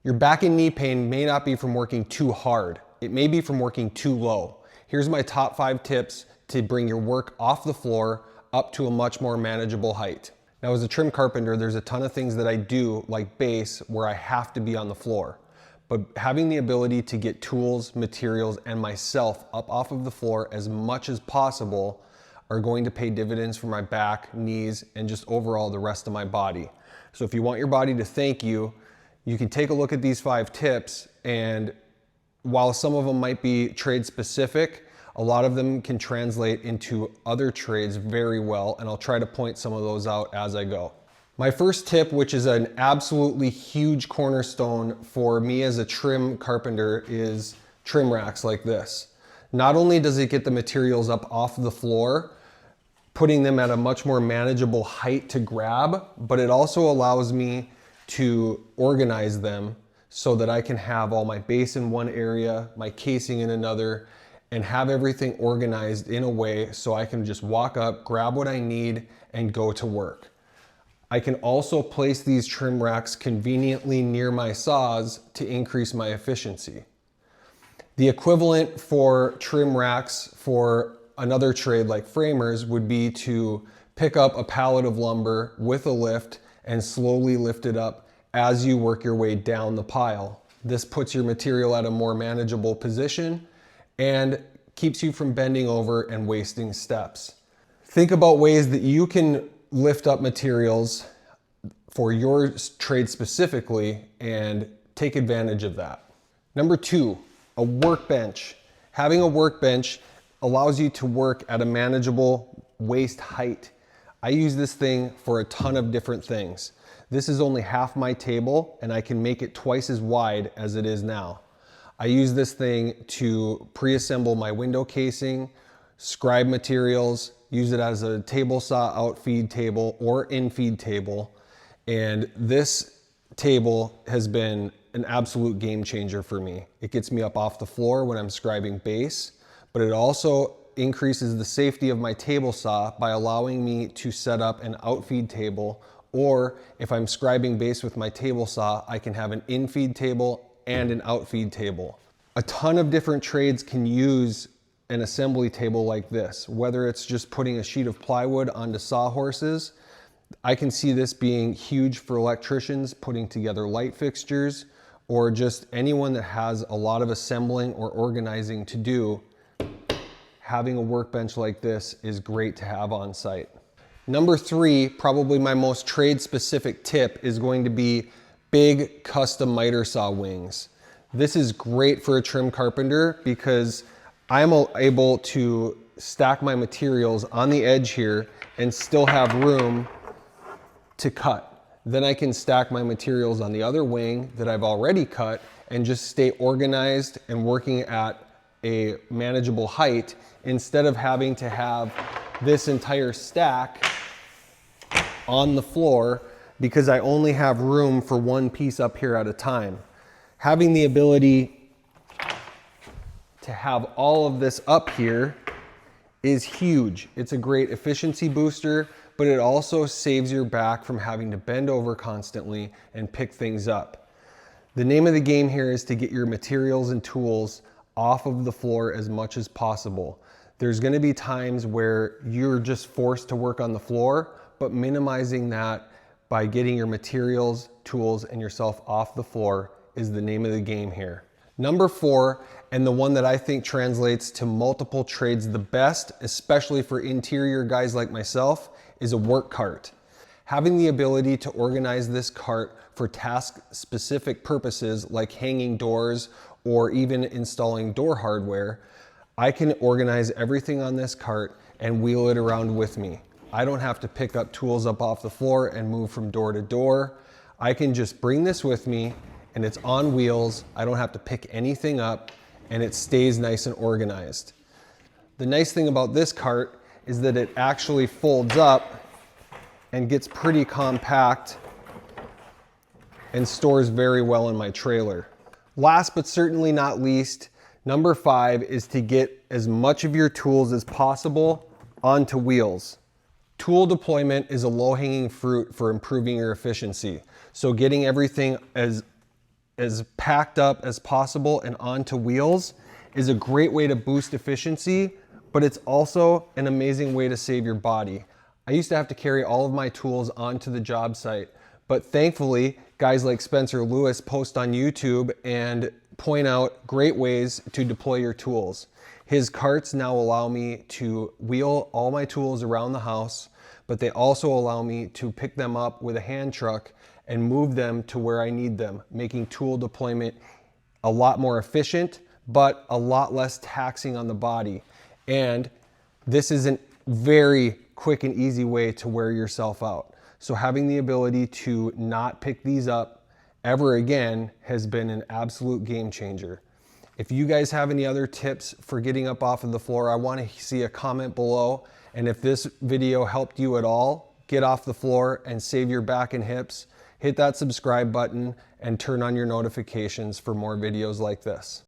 Your back and knee pain may not be from working too hard. It may be from working too low. Here's my top 5 tips to bring your work off the floor up to a much more manageable height. Now, as a trim carpenter, there's a ton of things that I do, like base, where I have to be on the floor. But having the ability to get tools, materials, and myself up off of the floor as much as possible are going to pay dividends for my back, knees, and just overall the rest of my body. So if you want your body to thank you, you can take a look at these 5 tips, and while some of them might be trade specific, a lot of them can translate into other trades very well, and I'll try to point some of those out as I go. My first tip, which is an absolutely huge cornerstone for me as a trim carpenter, is trim racks like this. Not only does it get the materials up off the floor, putting them at a much more manageable height to grab, but it also allows me to organize them so that I can have all my base in one area, my casing in another, and have everything organized in a way so I can just walk up, grab what I need, and go to work. I can also place these trim racks conveniently near my saws to increase my efficiency. The equivalent for trim racks for another trade like framers would be to pick up a pallet of lumber with a lift and slowly lift it up as you work your way down the pile. This puts your material at a more manageable position and keeps you from bending over and wasting steps. Think about ways that you can lift up materials for your trade specifically and take advantage of that. Number 2, a workbench. Having a workbench allows you to work at a manageable waist height. I use this thing for a ton of different things. This is only half my table, and I can make it twice as wide as it is now. I use this thing to pre-assemble my window casing, scribe materials, use it as a table saw outfeed table or infeed table. And this table has been an absolute game changer for me. It gets me up off the floor when I'm scribing base, but it also increases the safety of my table saw by allowing me to set up an outfeed table, or if I'm scribing base with my table saw, I can have an infeed table and an outfeed table. A ton of different trades can use an assembly table like this, whether it's just putting a sheet of plywood onto sawhorses. I can see this being huge for electricians putting together light fixtures, or just anyone that has a lot of assembling or organizing to do. Having a workbench like this is great to have on site. Number 3, probably my most trade specific tip, is going to be big custom miter saw wings. This is great for a trim carpenter because I'm able to stack my materials on the edge here and still have room to cut. Then I can stack my materials on the other wing that I've already cut and just stay organized and working at a manageable height instead of having to have this entire stack on the floor because I only have room for one piece up here at a time. Having the ability to have all of this up here is huge. It's a great efficiency booster, but it also saves your back from having to bend over constantly and pick things up. The name of the game here is to get your materials and tools off of the floor as much as possible. There's going to be times where you're just forced to work on the floor, but minimizing that by getting your materials, tools, and yourself off the floor is the name of the game here. Number 4, and the one that I think translates to multiple trades the best, especially for interior guys like myself, is a work cart. Having the ability to organize this cart for task-specific purposes like hanging doors or even installing door hardware, I can organize everything on this cart and wheel it around with me. I don't have to pick up tools up off the floor and move from door to door. I can just bring this with me and it's on wheels. I don't have to pick anything up and it stays nice and organized. The nice thing about this cart is that it actually folds up and gets pretty compact and stores very well in my trailer. Last but certainly not least, number 5 is to get as much of your tools as possible onto wheels. Tool deployment is a low-hanging fruit for improving your efficiency. So getting everything as as packed up as possible and onto wheels is a great way to boost efficiency, but it's also an amazing way to save your body. I used to have to carry all of my tools onto the job site, but thankfully, guys like Spencer Lewis post on YouTube and point out great ways to deploy your tools. His carts now allow me to wheel all my tools around the house, but they also allow me to pick them up with a hand truck and move them to where I need them, making tool deployment a lot more efficient, but a lot less taxing on the body. And this is a very quick and easy way to wear yourself out. So having the ability to not pick these up ever again has been an absolute game changer. If you guys have any other tips for getting up off of the floor, I want to see a comment below. And if this video helped you at all, get off the floor and save your back and hips, hit that subscribe button and turn on your notifications for more videos like this.